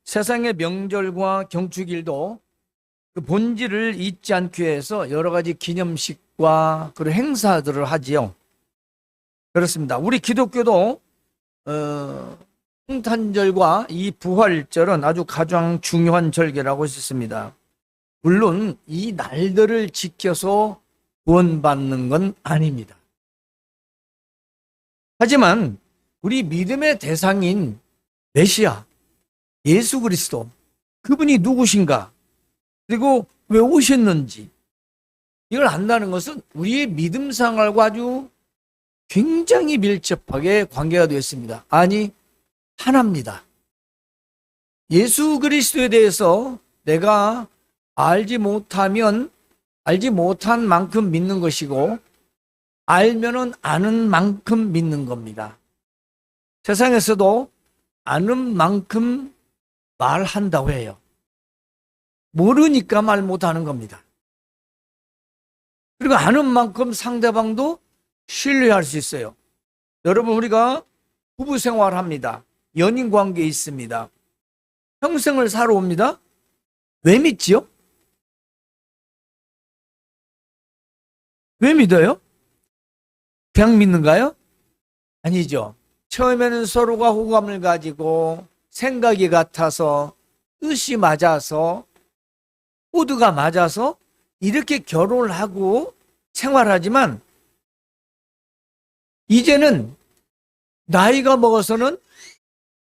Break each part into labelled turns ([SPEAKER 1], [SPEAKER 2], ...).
[SPEAKER 1] 세상의 명절과 경축일도 그 본질을 잊지 않기 위해서 여러 가지 기념식과 그런 행사들을 하지요. 그렇습니다. 우리 기독교도 성탄절과 이 부활절은 아주 가장 중요한 절기라고 할 수 있습니다. 물론 이 날들을 지켜서 구원받는 건 아닙니다. 하지만 우리 믿음의 대상인 메시아, 예수 그리스도, 그분이 누구신가, 그리고 왜 오셨는지 이걸 안다는 것은 우리의 믿음 생활과 아주 굉장히 밀접하게 관계가 되어 있습니다. 아니, 하나입니다. 예수 그리스도에 대해서 내가 알지 못하면 알지 못한 만큼 믿는 것이고, 알면은 아는 만큼 믿는 겁니다. 세상에서도 아는 만큼 말한다고 해요. 모르니까 말 못하는 겁니다. 그리고 아는 만큼 상대방도 신뢰할 수 있어요. 여러분, 우리가 부부 생활합니다. 연인 관계에 있습니다. 평생을 살아옵니다. 왜 믿지요? 왜 믿어요? 그냥 믿는가요? 아니죠. 처음에는 서로가 호감을 가지고 생각이 같아서 뜻이 맞아서 모두가 맞아서 이렇게 결혼을 하고 생활하지만, 이제는 나이가 먹어서는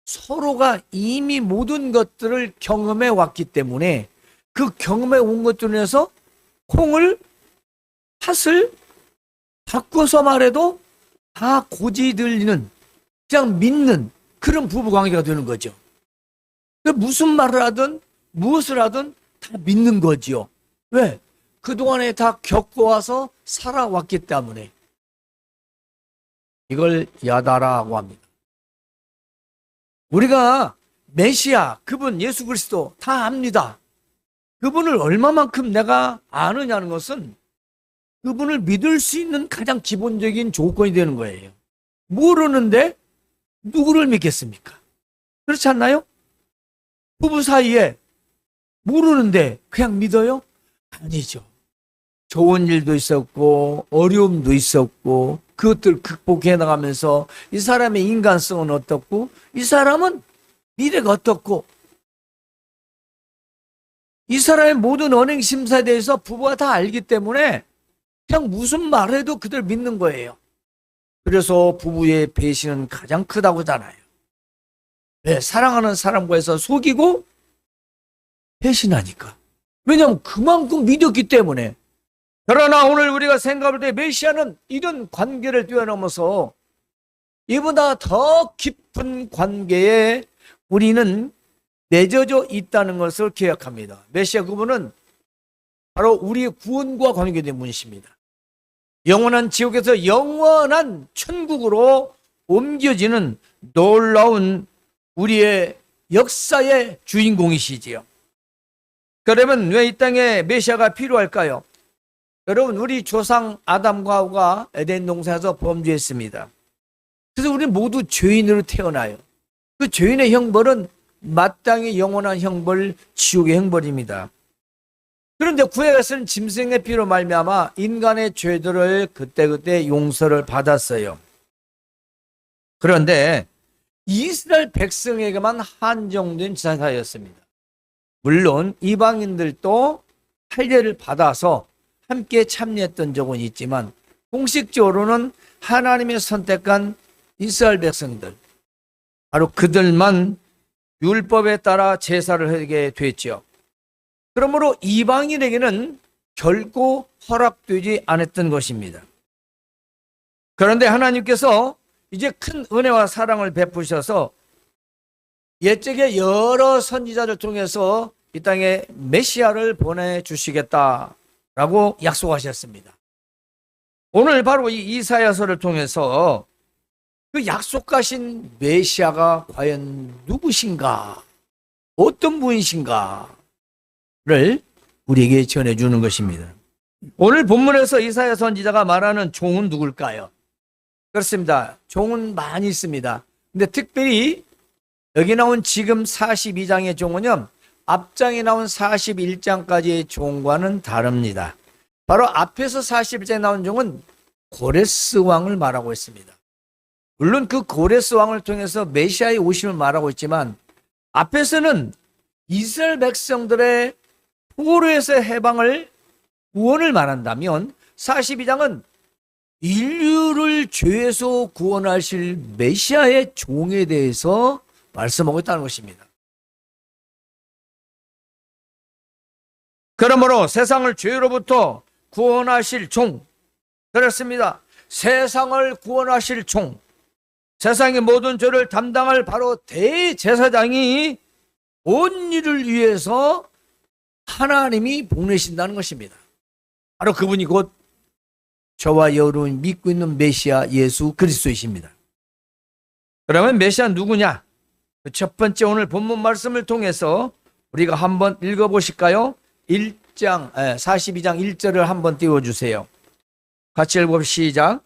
[SPEAKER 1] 서로가 이미 모든 것들을 경험해 왔기 때문에 그 경험해 온 것들로 인해서 콩을 팥을 바꿔서 말해도 다 고지 들리는, 그냥 믿는 그런 부부관계가 되는 거죠. 무슨 말을 하든 무엇을 하든 다 믿는 거지요. 왜? 그동안에 다 겪어와서 살아왔기 때문에. 이걸 야다라고 합니다. 우리가 메시아, 그분 예수 그리스도 다 압니다. 그분을 얼마만큼 내가 아느냐는 것은 그분을 믿을 수 있는 가장 기본적인 조건이 되는 거예요. 모르는데 누구를 믿겠습니까? 그렇지 않나요? 부부 사이에 모르는데 그냥 믿어요? 아니죠. 좋은 일도 있었고 어려움도 있었고 그것들을 극복해 나가면서 이 사람의 인간성은 어떻고 이 사람은 미래가 어떻고 이 사람의 모든 언행 심사에 대해서 부부가 다 알기 때문에 그냥 무슨 말을 해도 그들 믿는 거예요. 그래서 부부의 배신은 가장 크다고 하잖아요. 왜? 사랑하는 사람과에서 속이고 배신하니까. 왜냐하면 그만큼 믿었기 때문에. 그러나 오늘 우리가 생각할 때 메시아는 이런 관계를 뛰어넘어서 이보다 더 깊은 관계에 우리는 맺어져 있다는 것을 기억합니다. 메시아 그분은 바로 우리의 구원과 관계된 분이십니다. 영원한 지옥에서 영원한 천국으로 옮겨지는 놀라운 우리의 역사의 주인공이시지요. 그러면 왜 이 땅에 메시아가 필요할까요? 여러분, 우리 조상 아담과 하와가 에덴 동산에서 범죄했습니다. 그래서 우리 모두 죄인으로 태어나요. 그 죄인의 형벌은 마땅히 영원한 형벌, 지옥의 형벌입니다. 그런데 구약에서는 짐승의 피로 말미암아 인간의 죄들을 그때그때 용서를 받았어요. 그런데 이스라엘 백성에게만 한정된 제사였습니다. 물론 이방인들도 할례를 받아서 함께 참여했던 적은 있지만 공식적으로는 하나님의 선택한 이스라엘 백성들, 바로 그들만 율법에 따라 제사를 하게 됐죠. 그러므로 이방인에게는 결코 허락되지 않았던 것입니다. 그런데 하나님께서 이제 큰 은혜와 사랑을 베푸셔서 옛적에 여러 선지자를 통해서 이 땅에 메시아를 보내주시겠다라고 약속하셨습니다. 오늘 바로 이 이사야서를 통해서 그 약속하신 메시아가 과연 누구신가, 어떤 분이신가를 우리에게 전해주는 것입니다. 오늘 본문에서 이사야 선지자가 말하는 종은 누굴까요? 그렇습니다. 종은 많이 있습니다. 근데 특별히 여기 나온 지금 42장의 종은요, 앞장에 나온 41장까지의 종과는 다릅니다. 바로 앞에서 41장에 나온 종은 고레스 왕을 말하고 있습니다. 물론 그 고레스 왕을 통해서 메시아의 오심을 말하고 있지만, 앞에서는 이스라엘 백성들의 포로에서 해방을, 구원을 말한다면 42장은 인류를 죄에서 구원하실 메시아의 종에 대해서 말씀하고 있다는 것입니다. 그러므로 세상을 죄로부터 구원하실 종, 그렇습니다. 세상을 구원하실 종, 세상의 모든 죄를 담당할 바로 대제사장이 온 일을 위해서 하나님이 보내신다는 것입니다. 바로 그분이 곧 저와 여러분이 믿고 있는 메시아 예수 그리스도이십니다. 그러면 메시아 누구냐? 첫 번째 오늘 본문 말씀을 통해서 우리가 한번 읽어보실까요? 42장 1절을 한번 띄워주세요. 같이 읽어봅시다. 시작.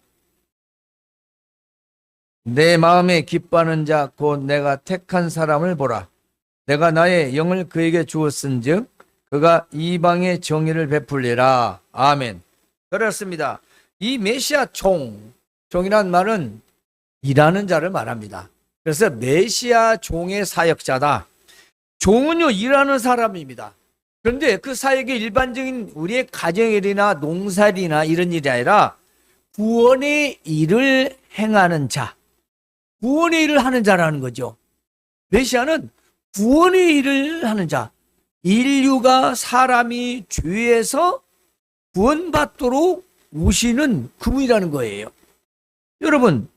[SPEAKER 1] 내 마음에 기뻐하는 자 곧 내가 택한 사람을 보라. 내가 나의 영을 그에게 주었은즉 그가 이방의 정의를 베풀리라. 아멘. 그렇습니다. 이 메시아 종이라는 말은 일하는 자를 말합니다. 그래서 메시아 종의 사역자다. 종은요, 일하는 사람입니다. 그런데 그 사역이 일반적인 우리의 가정일이나 농사일이나 이런 일이 아니라 구원의 일을 행하는 자, 구원의 일을 하는 자라는 거죠. 메시아는 구원의 일을 하는 자, 인류가 사람이 죄에서 구원받도록 오시는 그분이라는 거예요. 여러분,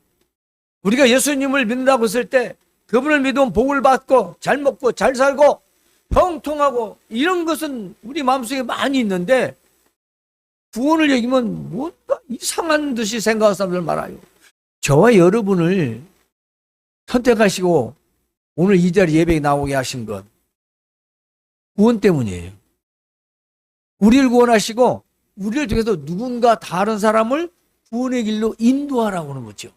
[SPEAKER 1] 우리가 예수님을 믿는다고 했을 때 그분을 믿으면 복을 받고 잘 먹고 잘 살고 형통하고 이런 것은 우리 마음속에 많이 있는데, 구원을 얘기하면 뭔가 이상한 듯이 생각하는 사람들 많아요. 저와 여러분을 선택하시고 오늘 이 자리 예배에 나오게 하신 것 구원 때문이에요. 우리를 구원하시고 우리를 통해서 누군가 다른 사람을 구원의 길로 인도하라고 하는 거죠.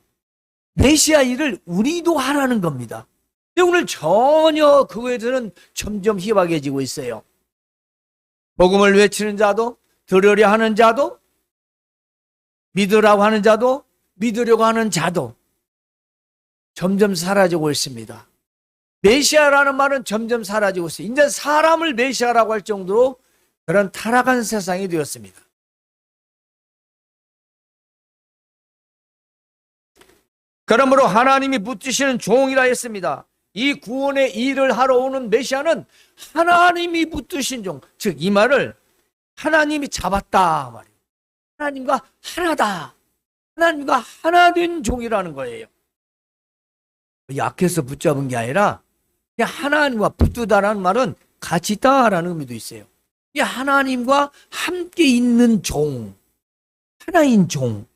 [SPEAKER 1] 메시아 일을 우리도 하라는 겁니다. 근데 오늘 전혀 그거에 대해서는 점점 희박해지고 있어요. 복음을 외치는 자도, 들으려 하는 자도, 믿으라고 하는 자도, 믿으려고 하는 자도 점점 사라지고 있습니다. 메시아라는 말은 점점 사라지고 있어요. 이제 사람을 메시아라고 할 정도로 그런 타락한 세상이 되었습니다. 그러므로 하나님이 붙드시는 종이라 했습니다. 이 구원의 일을 하러 오는 메시아는 하나님이 붙드신 종, 즉 이 말을 하나님이 잡았다 말이에요. 하나님과 하나다, 하나님과 하나 된 종이라는 거예요. 약해서 붙잡은 게 아니라 그냥 하나님과 붙들다라는 말은 같이 있다라는 의미도 있어요. 하나님과 함께 있는 종, 하나인 종,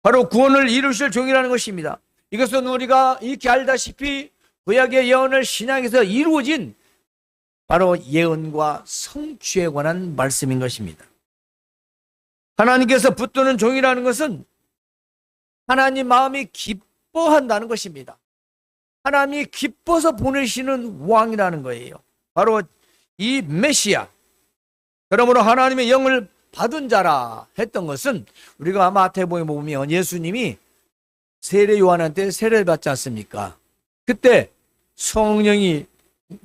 [SPEAKER 1] 바로 구원을 이루실 종이라는 것입니다. 이것은 우리가 익히 알다시피 구약의 예언을 신약에서 이루어진 바로 예언과 성취에 관한 말씀인 것입니다. 하나님께서 붙드는 종이라는 것은 하나님 마음이 기뻐한다는 것입니다. 하나님이 기뻐서 보내시는 왕이라는 거예요. 바로 이 메시아. 그러므로 하나님의 영을 받은 자라 했던 것은 우리가 마태복음에 보면 예수님이 세례 요한한테 세례를 받지 않습니까? 그때 성령이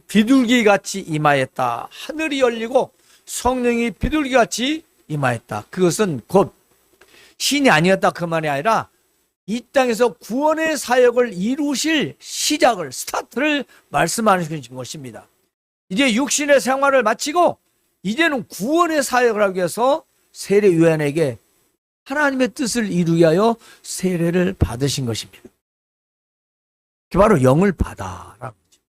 [SPEAKER 1] 비둘기같이 임하였다. 하늘이 열리고 성령이 비둘기같이 임하였다. 그것은 곧 신이 아니었다 그 말이 아니라 이 땅에서 구원의 사역을 이루실 시작을, 스타트를 말씀하시는 것입니다. 이제 육신의 생활을 마치고 이제는 구원의 사역을 하기 위해서 세례 요한에게 하나님의 뜻을 이루기 위하여 세례를 받으신 것입니다. 바로 영을 받아라는 거죠.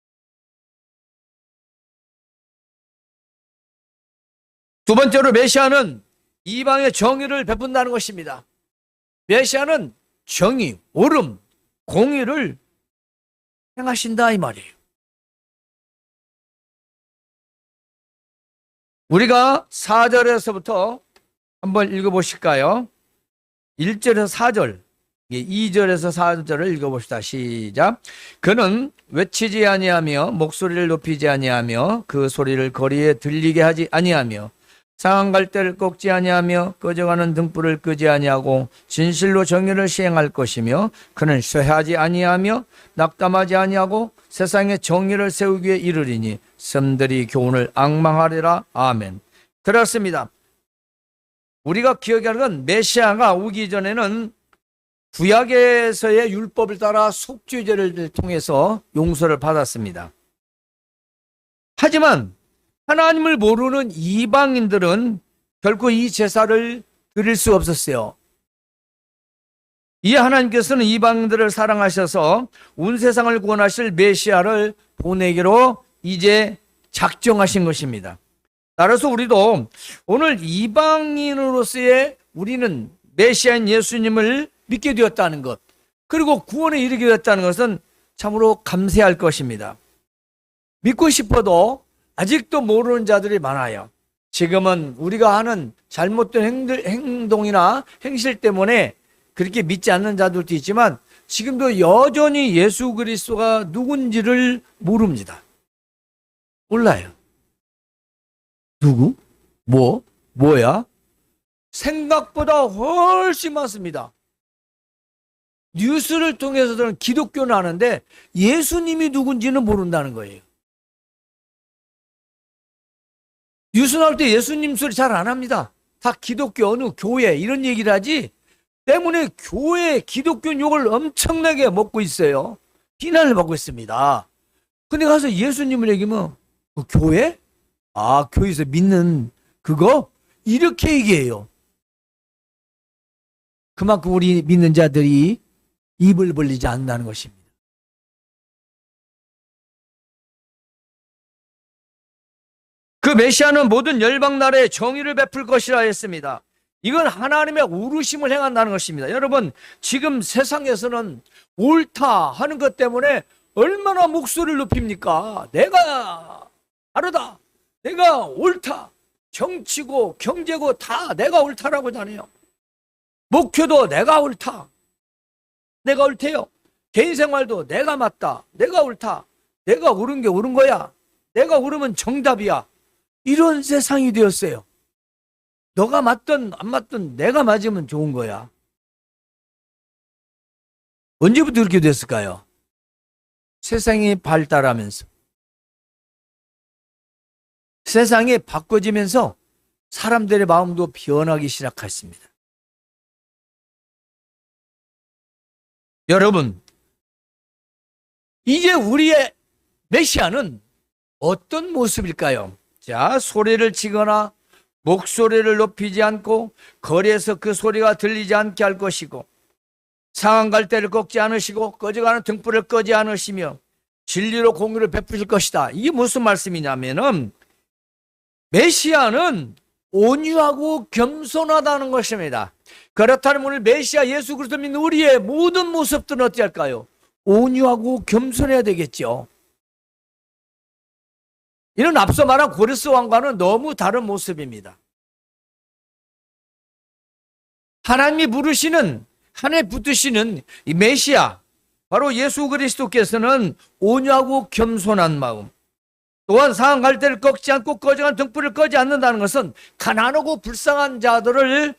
[SPEAKER 1] 두 번째로 메시아는 이방의 정의를 베푼다는 것입니다. 메시아는 정의, 옳음, 공의를 행하신다 이 말이에요. 우리가 4절에서부터 한번 읽어보실까요? 1절에서 4절 2절에서 4절을 읽어봅시다. 시작. 그는 외치지 아니하며 목소리를 높이지 아니하며 그 소리를 거리에 들리게 하지 아니하며 상한 갈대를 꺾지 아니하며 꺼져가는 등불을 끄지 아니하고 진실로 정의를 시행할 것이며 그는 쇠하지 아니하며 낙담하지 아니하고 세상에 정의를 세우기 위해 이르리니 섬들이 교훈을 앙망하리라. 아멘. 그렇습니다. 우리가 기억해야 하는 건 메시아가 오기 전에는 구약에서의 율법을 따라 속죄제를 통해서 용서를 받았습니다. 하지만 하나님을 모르는 이방인들은 결코 이 제사를 드릴 수 없었어요. 이에 하나님께서는 이방인들을 사랑하셔서 온 세상을 구원하실 메시아를 보내기로 이제 작정하신 것입니다. 따라서 우리도 오늘 이방인으로서의 우리는 메시아인 예수님을 믿게 되었다는 것, 그리고 구원에 이르게 되었다는 것은 참으로 감사할 것입니다. 믿고 싶어도 아직도 모르는 자들이 많아요. 지금은 우리가 하는 잘못된 행동이나 행실 때문에 그렇게 믿지 않는 자들도 있지만 지금도 여전히 예수 그리스도가 누군지를 모릅니다. 몰라요. 누구? 뭐야? 생각보다 훨씬 많습니다. 뉴스를 통해서는 기독교는 아는데 예수님이 누군지는 모른다는 거예요. 뉴스 나올 때 예수님 소리 잘 안 합니다. 다 기독교 어느 교회 이런 얘기를 하지, 때문에 교회 기독교 욕을 엄청나게 먹고 있어요. 비난을 받고 있습니다. 근데 가서 예수님을 얘기하면 교회? 아, 교회에서 믿는 그거? 이렇게 얘기해요. 그만큼 우리 믿는 자들이 입을 벌리지 않는다는 것입니다. 그 메시아는 모든 열방 나라에 정의를 베풀 것이라 했습니다. 이건 하나님의 오르심을 행한다는 것입니다. 여러분, 지금 세상에서는 옳다 하는 것 때문에 얼마나 목소리를 높입니까? 내가 다르다, 내가 옳다, 정치고 경제고 다 내가 옳다라고 하네요. 목표도 내가 옳다, 내가 옳대요. 개인 생활도 내가 맞다, 내가 옳다, 내가 옳은 게 옳은 거야, 내가 옳으면 정답이야. 이런 세상이 되었어요. 너가 맞든 안 맞든 내가 맞으면 좋은 거야. 언제부터 그렇게 됐을까요? 세상이 발달하면서, 세상이 바꿔지면서 사람들의 마음도 변하기 시작했습니다. 여러분, 이제 우리의 메시아는 어떤 모습일까요? 자, 소리를 치거나 목소리를 높이지 않고 거리에서 그 소리가 들리지 않게 할 것이고, 상한 갈대를 꺾지 않으시고 꺼져가는 등불을 끄지 않으시며 진리로 공의를 베푸실 것이다. 이게 무슨 말씀이냐면은 메시아는 온유하고 겸손하다는 것입니다. 그렇다면 오늘 메시아 예수 그리스도 믿는 우리의 모든 모습들은 어떻게 할까요? 온유하고 겸손해야 되겠죠. 이는 앞서 말한 고레스 왕과는 너무 다른 모습입니다. 하나님이 부르시는, 하나님이 붙드시는 이 메시아, 바로 예수 그리스도께서는 온유하고 겸손한 마음, 또한 상한 갈대를 꺾지 않고 꺼져간 등불을 끄지 않는다는 것은 가난하고 불쌍한 자들을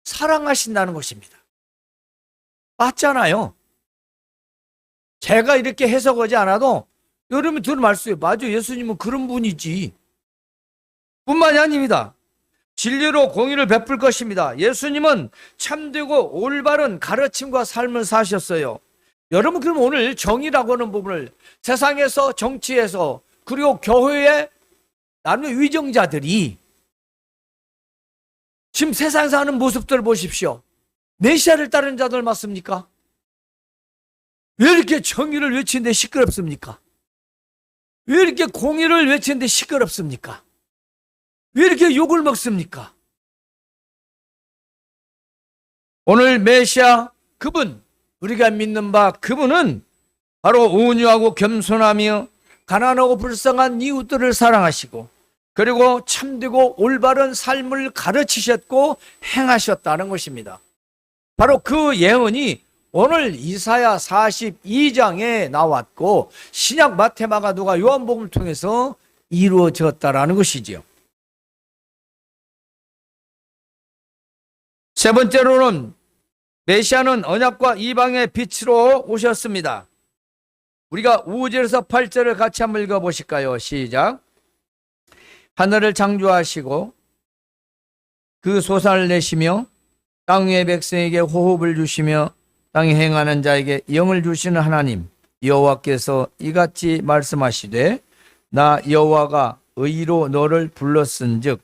[SPEAKER 1] 사랑하신다는 것입니다. 맞잖아요. 제가 이렇게 해석하지 않아도 여러분이 들은 말씀이에요. 맞아, 예수님은 그런 분이지. 뿐만이 아닙니다. 진리로 공의를 베풀 것입니다. 예수님은 참되고 올바른 가르침과 삶을 사셨어요. 여러분, 그럼 오늘 정의라고 하는 부분을 세상에서, 정치에서, 그리고 교회의 나름의 위정자들이 지금 세상에서 하는 모습들을 보십시오. 메시아를 따르는 자들 맞습니까? 왜 이렇게 정의를 외치는데 시끄럽습니까? 왜 이렇게 공의를 외치는데 시끄럽습니까? 왜 이렇게 욕을 먹습니까? 오늘 메시아 그분, 우리가 믿는 바 그분은 바로 온유하고 겸손하며 가난하고 불쌍한 이웃들을 사랑하시고, 그리고 참되고 올바른 삶을 가르치셨고 행하셨다는 것입니다. 바로 그 예언이 오늘 이사야 42장에 나왔고 신약 마태 마가 누가 요한복음을 통해서 이루어졌다라는 것이지요. 세 번째로는 메시아는 언약과 이방의 빛으로 오셨습니다. 우리가 5절에서 8절을 같이 한번 읽어보실까요? 시작. 하늘을 창조하시고 그 솟아를 내시며 땅 위의 백성에게 호흡을 주시며 땅에 행하는 자에게 영을 주시는 하나님 여호와께서 이같이 말씀하시되 나 여호와가 의로 너를 불렀은즉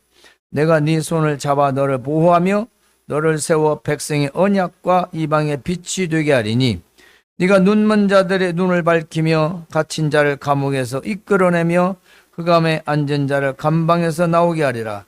[SPEAKER 1] 내가 네 손을 잡아 너를 보호하며 너를 세워 백성의 언약과 이방의 빛이 되게 하리니 네가 눈먼 자들의 눈을 밝히며 갇힌 자를 감옥에서 이끌어내며 흑암에 앉은 자를 감방에서 나오게 하리라.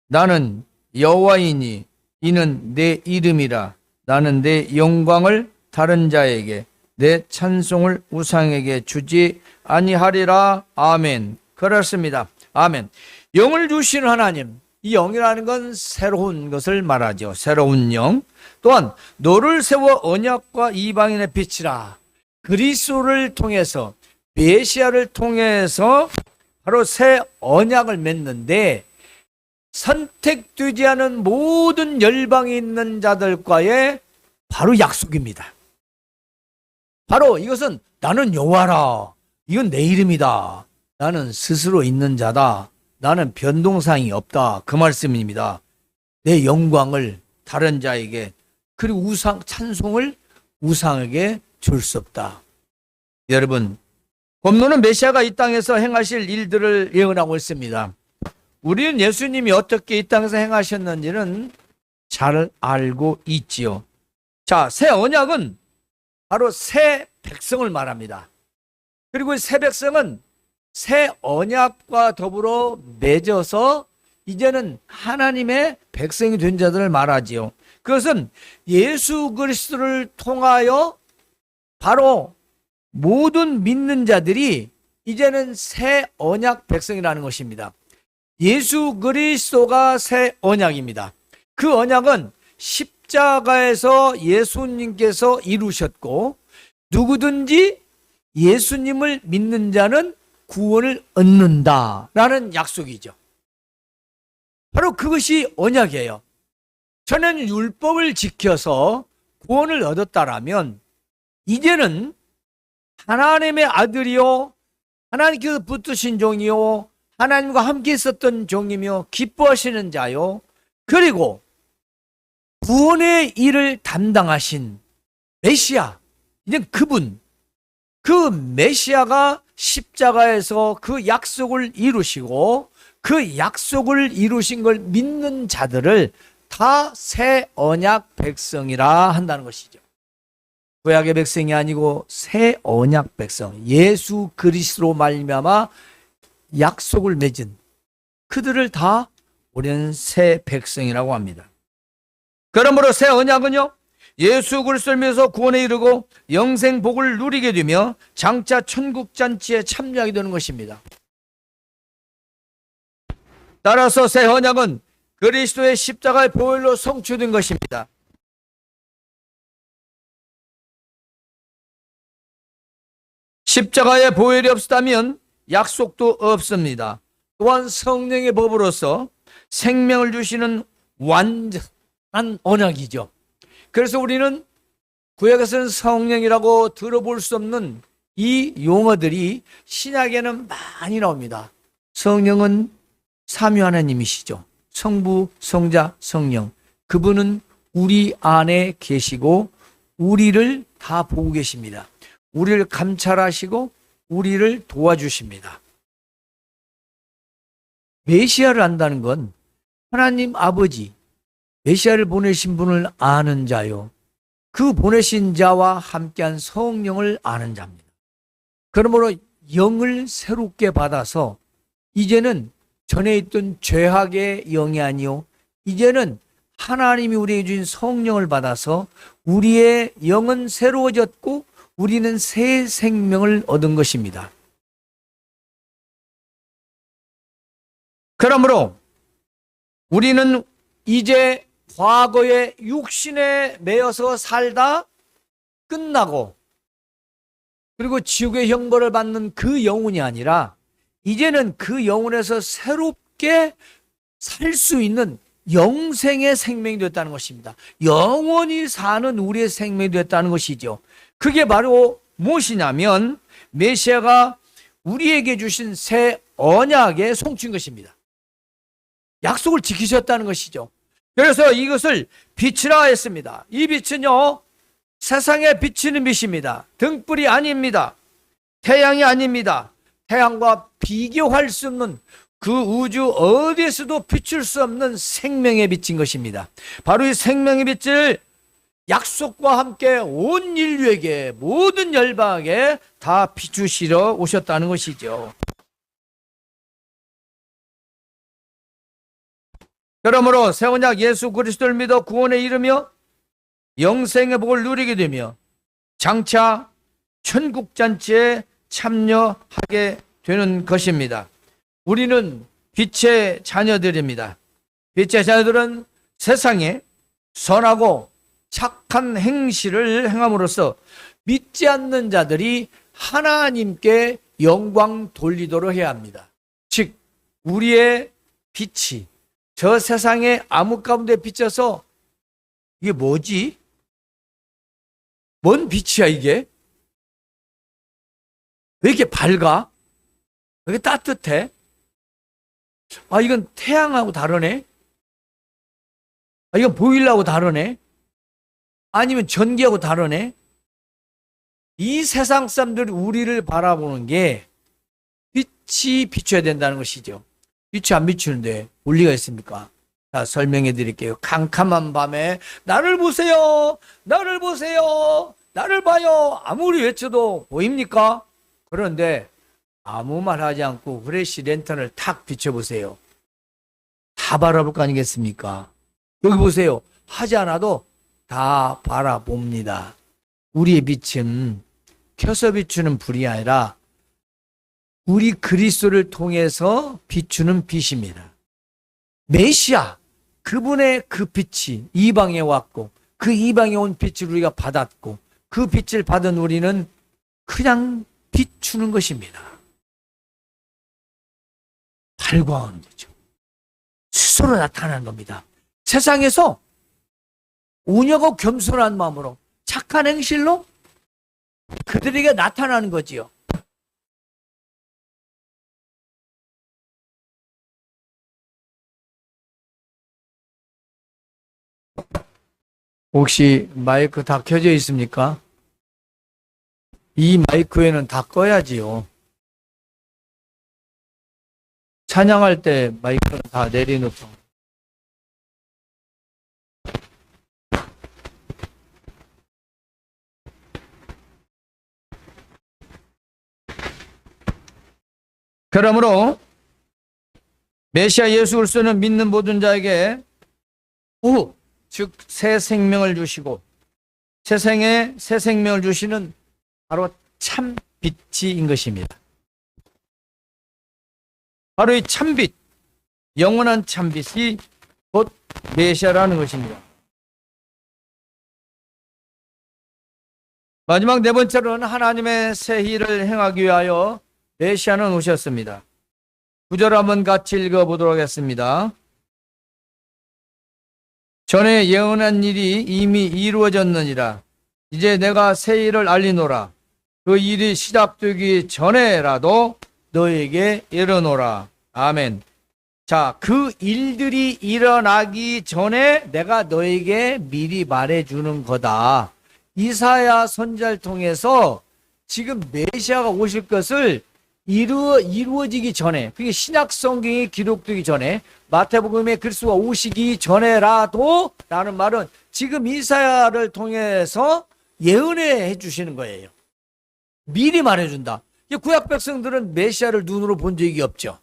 [SPEAKER 1] 나는 여호와이니 이는 내 이름이라. 나는 내 영광을 다른 자에게 내 찬송을 우상에게 주지 아니하리라. 아멘. 그렇습니다. 아멘. 영을 주시는 하나님, 이 영이라는 건 새로운 것을 말하죠. 새로운 영. 또한 너를 세워 언약과 이방인의 빛이라. 그리스도를 통해서 메시아를 통해서 바로 새 언약을 맺는데 선택되지 않은 모든 열방에 있는 자들과의 바로 약속입니다. 바로 이것은 나는 여호와라. 이건 내 이름이다. 나는 스스로 있는 자다. 나는 변동사항이 없다. 그 말씀입니다. 내 영광을 다른 자에게 그리고 우상 찬송을 우상에게 줄 수 없다. 여러분, 본문은 메시아가 이 땅에서 행하실 일들을 예언하고 있습니다. 우리는 예수님이 어떻게 이 땅에서 행하셨는지는 잘 알고 있지요. 자, 새 언약은 바로 새 백성을 말합니다. 그리고 새 백성은 새 언약과 더불어 맺어서 이제는 하나님의 백성이 된 자들을 말하지요. 그것은 예수 그리스도를 통하여 바로 모든 믿는 자들이 이제는 새 언약 백성이라는 것입니다. 예수 그리스도가 새 언약입니다. 그 언약은 십자가에서 예수님께서 이루셨고 누구든지 예수님을 믿는 자는 구원을 얻는다라는 약속이죠. 바로 그것이 언약이에요. 전에는 율법을 지켜서 구원을 얻었다라면 이제는 하나님의 아들이요 하나님께서 붙드신 종이요 하나님과 함께 있었던 종이며 기뻐하시는 자요 그리고 구원의 일을 담당하신 메시아, 이제 그분, 그 메시아가 십자가에서 그 약속을 이루시고 그 약속을 이루신 걸 믿는 자들을 다 새 언약 백성이라 한다는 것이죠. 구약의 백성이 아니고 새 언약 백성, 예수 그리스도로 말미암아 약속을 맺은 그들을 다 우리는 새 백성이라고 합니다. 그러므로 새 언약은요, 예수 그리스도를 믿어서 구원에 이르고 영생 복을 누리게 되며 장차 천국 잔치에 참여하게 되는 것입니다. 따라서 새 언약은 그리스도의 십자가의 보혈로 성취된 것입니다. 십자가의 보혈이 없었다면 약속도 없습니다. 또한 성령의 법으로서 생명을 주시는 완전한 언약이죠. 그래서 우리는 구약에서는 성령이라고 들어볼 수 없는 이 용어들이 신약에는 많이 나옵니다. 성령은 삼위 하나님이시죠. 성부, 성자, 성령. 그분은 우리 안에 계시고 우리를 다 보고 계십니다. 우리를 감찰하시고 우리를 도와주십니다. 메시아를 안다는 건 하나님 아버지, 메시아를 보내신 분을 아는 자요. 그 보내신 자와 함께한 성령을 아는 자입니다. 그러므로 영을 새롭게 받아서 이제는 전에 있던 죄악의 영이 아니요. 이제는 하나님이 우리에게 주신 성령을 받아서 우리의 영은 새로워졌고 우리는 새 생명을 얻은 것입니다. 그러므로 우리는 이제 과거의 육신에 매여서 살다 끝나고 그리고 지옥의 형벌을 받는 그 영혼이 아니라 이제는 그 영혼에서 새롭게 살 수 있는 영생의 생명이 됐다는 것입니다. 영원히 사는 우리의 생명이 됐다는 것이죠. 그게 바로 무엇이냐면 메시아가 우리에게 주신 새 언약의 송추인 것입니다. 약속을 지키셨다는 것이죠. 그래서 이것을 빛이라 했습니다. 이 빛은요, 세상에 비치는 빛입니다. 등불이 아닙니다. 태양이 아닙니다. 태양과 비교할 수 없는 그 우주 어디에서도 비출 수 없는 생명의 빛인 것입니다. 바로 이 생명의 빛을 약속과 함께 온 인류에게, 모든 열방에 다 비추시러 오셨다는 것이죠. 그러므로 새 언약 예수 그리스도를 믿어 구원에 이르며 영생의 복을 누리게 되며 장차 천국잔치에 참여하게 되는 것입니다. 우리는 빛의 자녀들입니다. 빛의 자녀들은 세상에 선하고 착한 행실을 행함으로써 믿지 않는 자들이 하나님께 영광 돌리도록 해야 합니다. 즉 우리의 빛이 저 세상의 암흑 가운데 비쳐서 이게 뭐지? 뭔 빛이야 이게? 왜 이렇게 밝아? 왜 이렇게 따뜻해? 아, 이건 태양하고 다르네? 아, 이건 보일러하고 다르네? 아니면 전기하고 다르네? 이 세상 사람들이 우리를 바라보는 게 빛이 비춰야 된다는 것이죠. 빛이 안 비추는데 볼 리가 있습니까? 자, 설명해 드릴게요. 캄캄한 밤에 나를 보세요, 나를 보세요, 나를 봐요 아무리 외쳐도 보입니까? 그런데 아무 말 하지 않고 후레쉬 랜턴을 탁 비춰보세요. 다 바라볼 거 아니겠습니까? 여기 보세요. 하지 않아도 다 바라봅니다. 우리의 빛은 켜서 비추는 불이 아니라 우리 그리스도를 통해서 비추는 빛입니다. 메시아, 그분의 그 빛이 이방에 왔고 그 이방에 온 빛을 우리가 받았고 그 빛을 받은 우리는 그냥 비추는 것입니다. 발광하는 거죠. 스스로 나타나는 겁니다. 세상에서 온유하고 겸손한 마음으로 착한 행실로 그들에게 나타나는 거지요. 혹시 마이크 다 켜져 있습니까? 이 마이크에는 다 꺼야지요. 찬양할 때 마이크는 다 내려놓고. 그러므로 메시아 예수 그리스도는 믿는 모든 자에게 즉 새 생명을 주시고 세상에 새 생명을 주시는 바로 참 빛인 것입니다. 바로 이 참빛, 영원한 참빛이 곧 메시아라는 것입니다. 마지막 네 번째로는 하나님의 새 일을 행하기 위하여 메시아는 오셨습니다. 9절 한번 같이 읽어보도록 하겠습니다. 전에 예언한 일이 이미 이루어졌느니라. 이제 내가 새 일을 알리노라. 그 일이 시작되기 전에라도 너에게 이르노라. 아멘. 자, 그 일들이 일어나기 전에 내가 너에게 미리 말해주는 거다. 이사야 선지자를 통해서 지금 메시아가 오실 것을 이루어지기 전에, 그게 신약 성경이 기록되기 전에, 마태복음에 그리스도가 오시기 전에라도 라는 말은 지금 이사야를 통해서 예언해 주시는 거예요. 미리 말해준다. 구약 백성들은 메시아를 눈으로 본 적이 없죠.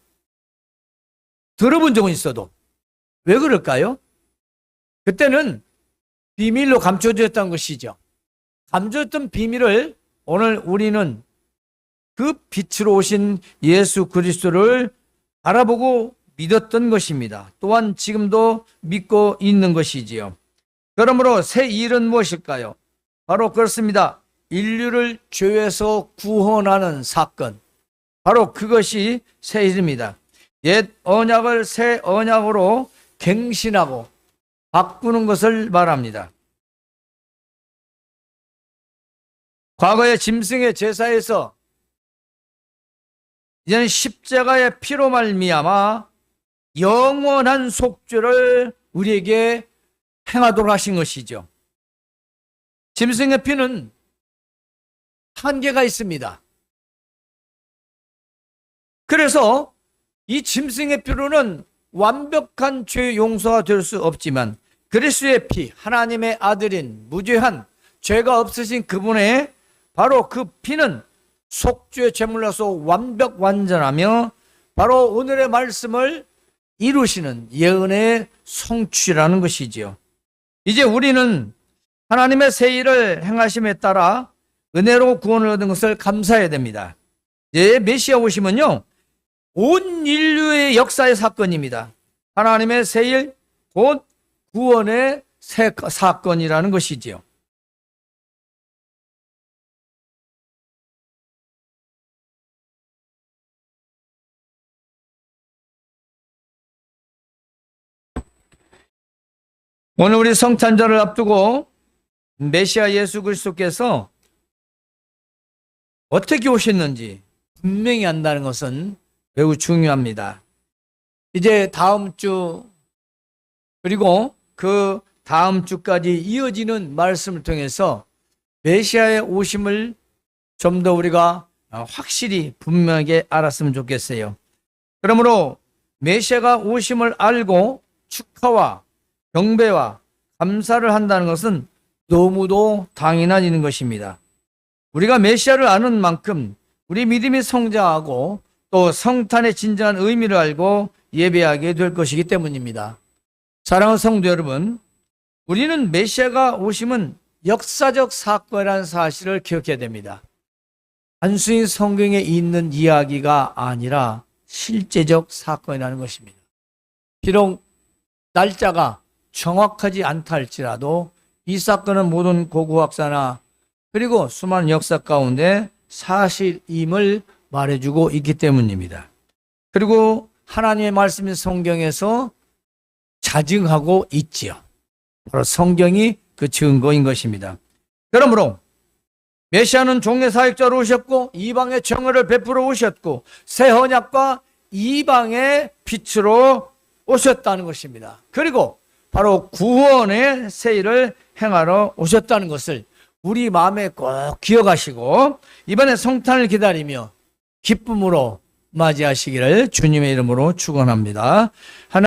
[SPEAKER 1] 들어본 적은 있어도. 왜 그럴까요? 그때는 비밀로 감춰졌던 것이죠. 감춰졌던 비밀을 오늘 우리는 그 빛으로 오신 예수 그리스도를 바라보고 믿었던 것입니다. 또한 지금도 믿고 있는 것이지요. 그러므로 새 일은 무엇일까요? 바로 그렇습니다. 인류를 죄에서 구원하는 사건, 바로 그것이 세일입니다. 옛 언약을 새 언약으로 갱신하고 바꾸는 것을 말합니다. 과거의 짐승의 제사에서 이제는 십자가의 피로 말미암아 영원한 속죄를 우리에게 행하도록 하신 것이죠. 짐승의 피는 한계가 있습니다. 그래서 이 짐승의 피로는 완벽한 죄 용서가 될 수 없지만 그리스도의 피, 하나님의 아들인 무죄한 죄가 없으신 그분의 바로 그 피는 속죄 제물로서 완벽 완전하며 바로 오늘의 말씀을 이루시는 예언의 성취라는 것이지요. 이제 우리는 하나님의 새 일을 행하심에 따라 은혜로 구원을 얻은 것을 감사해야 됩니다. 이제 메시아 오시면요, 온 인류의 역사의 사건입니다. 하나님의 새 일, 곧 구원의 새 사건이라는 것이지요. 오늘 우리 성탄절을 앞두고 메시아 예수 그리스도께서 어떻게 오셨는지 분명히 안다는 것은 매우 중요합니다. 이제 다음 주 그리고 그 다음 주까지 이어지는 말씀을 통해서 메시아의 오심을 좀 더 우리가 확실히 분명하게 알았으면 좋겠어요. 그러므로 메시아가 오심을 알고 축하와 경배와 감사를 한다는 것은 너무도 당연한 일인 것입니다. 우리가 메시아를 아는 만큼 우리 믿음이 성장하고 또 성탄의 진정한 의미를 알고 예배하게 될 것이기 때문입니다. 사랑하는 성도 여러분, 우리는 메시아가 오심은 역사적 사건이라는 사실을 기억해야 됩니다. 단순히 성경에 있는 이야기가 아니라 실제적 사건이라는 것입니다. 비록 날짜가 정확하지 않다 할지라도 이 사건은 모든 고고학자나 그리고 수많은 역사 가운데 사실임을 말해주고 있기 때문입니다. 그리고 하나님의 말씀인 성경에서 자증하고 있지요. 바로 성경이 그 증거인 것입니다. 그러므로 메시아는 종의 사역자로 오셨고 이방의 정의를 베풀어 오셨고 새 언약과 이방의 빛으로 오셨다는 것입니다. 그리고 바로 구원의 새 일을 행하러 오셨다는 것을 우리 마음에 꼭 기억하시고 이번에 성탄을 기다리며 기쁨으로 맞이하시기를 주님의 이름으로 축원합니다.